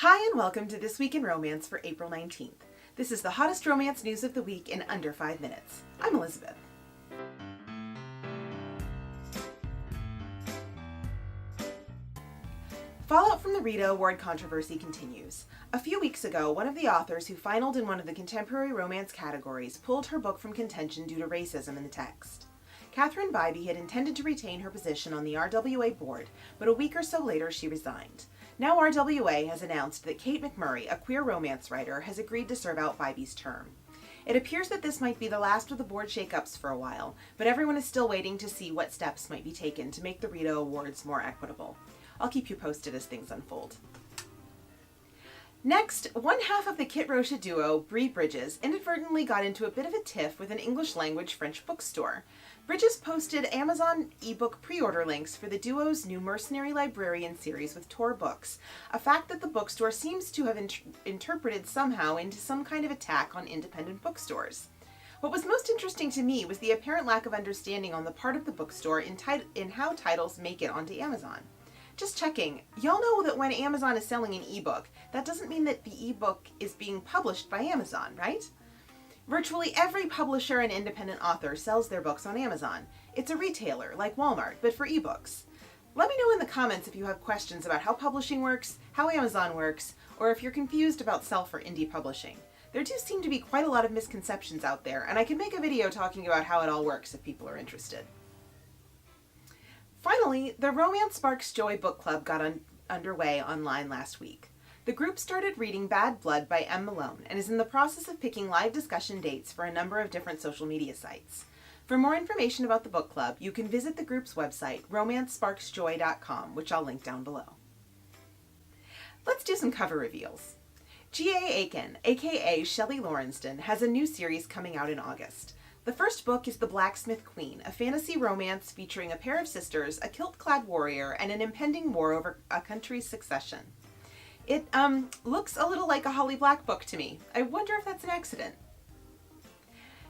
Hi and welcome to This Week in Romance for April 19th. This is the hottest romance news of the week in under 5 minutes. I'm Elizabeth. Fallout from the Rita Award controversy continues. A few weeks ago, one of the authors who finaled in one of the contemporary romance categories pulled her book from contention due to racism in the text. Catherine Bybee had intended to retain her position on the RWA board, but a week or so later she resigned. Now RWA has announced that Kate McMurray, a queer romance writer, has agreed to serve out Bybee's term. It appears that this might be the last of the board shakeups for a while, but everyone is still waiting to see what steps might be taken to make the Rita Awards more equitable. I'll keep you posted as things unfold. Next, one half of the Kit Rocha duo, Bree Bridges, inadvertently got into a bit of a tiff with an English-language French bookstore. Bridges posted Amazon ebook pre-order links for the duo's new Mercenary Librarian series with Tor Books, a fact that the bookstore seems to have interpreted somehow into some kind of attack on independent bookstores. What was most interesting to me was the apparent lack of understanding on the part of the bookstore in how titles make it onto Amazon. Just checking, y'all know that when Amazon is selling an ebook, that doesn't mean that the ebook is being published by Amazon, right? Virtually every publisher and independent author sells their books on Amazon. It's a retailer, like Walmart, but for ebooks. Let me know in the comments if you have questions about how publishing works, how Amazon works, or if you're confused about self or indie publishing. There do seem to be quite a lot of misconceptions out there, and I can make a video talking about how it all works if people are interested. Finally, the Romance Sparks Joy book club got underway online last week. The group started reading Bad Blood by M. Malone and is in the process of picking live discussion dates for a number of different social media sites. For more information about the book club, you can visit the group's website, romancesparksjoy.com, which I'll link down below. Let's do some cover reveals. G.A. Aiken, aka Shelley Lawrenston, has a new series coming out in August. The first book is The Blacksmith Queen, a fantasy romance featuring a pair of sisters, a kilt-clad warrior, and an impending war over a country's succession. It looks a little like a Holly Black book to me. I wonder if that's an accident.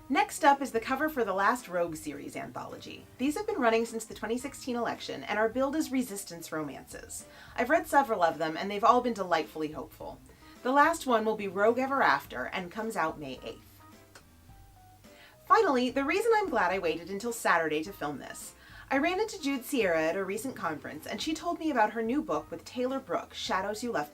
Next up is the cover for the last Rogue series anthology. These have been running since the 2016 election and are billed as resistance romances. I've read several of them and they've all been delightfully hopeful. The last one will be Rogue Ever After and comes out May 8th. Finally, the reason I'm glad I waited until Saturday to film this. I ran into Jude Sierra at a recent conference and she told me about her new book with Taylor Brooke, Shadows You Left.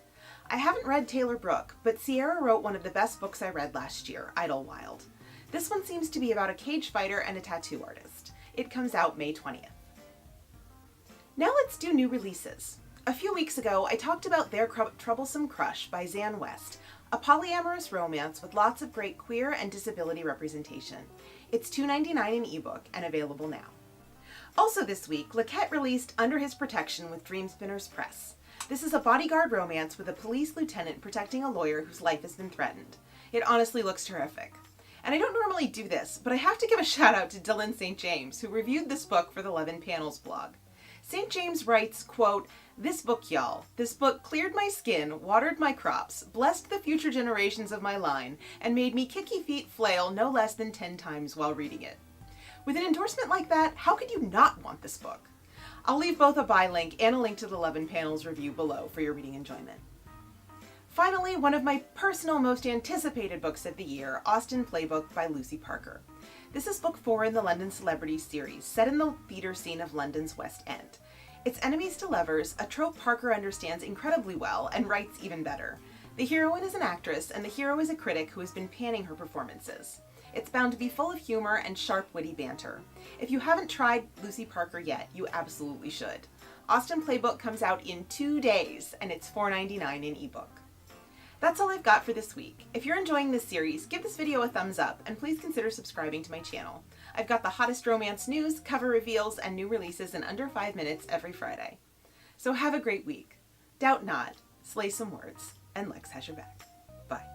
I haven't read Taylor Brooke, but Sierra wrote one of the best books I read last year, Idlewild. This one seems to be about a cage fighter and a tattoo artist. It comes out May 20th. Now let's do new releases. A few weeks ago, I talked about Their Troublesome Crush by Zan West, a polyamorous romance with lots of great queer and disability representation. It's $2.99 in ebook and available now. Also this week, Laquette released Under His Protection with Dreamspinners Press. This is a bodyguard romance with a police lieutenant protecting a lawyer whose life has been threatened. It honestly looks terrific. And I don't normally do this, but I have to give a shout out to Dylan St. James, who reviewed this book for the 11 Panels blog. St. James writes, quote, "This book, y'all. This book cleared my skin, watered my crops, blessed the future generations of my line, and made me kicky feet flail no less than 10 times while reading it." With an endorsement like that, how could you not want this book? I'll leave both a buy link and a link to the 11 Panels review below for your reading enjoyment. Finally, one of my personal most anticipated books of the year, Austen Playbook by Lucy Parker. This is book 4 in the London Celebrities series, set in the theatre scene of London's West End. It's enemies to lovers, a trope Parker understands incredibly well and writes even better. The heroine is an actress and the hero is a critic who has been panning her performances. It's bound to be full of humor and sharp, witty banter. If you haven't tried Lucy Parker yet, you absolutely should. Austen Playbook comes out in 2 days, and it's $4.99 in ebook. That's all I've got for this week. If you're enjoying this series, give this video a thumbs up, and please consider subscribing to my channel. I've got the hottest romance news, cover reveals, and new releases in under 5 minutes every Friday. So have a great week. Doubt not, slay some words, and Lex has your back. Bye.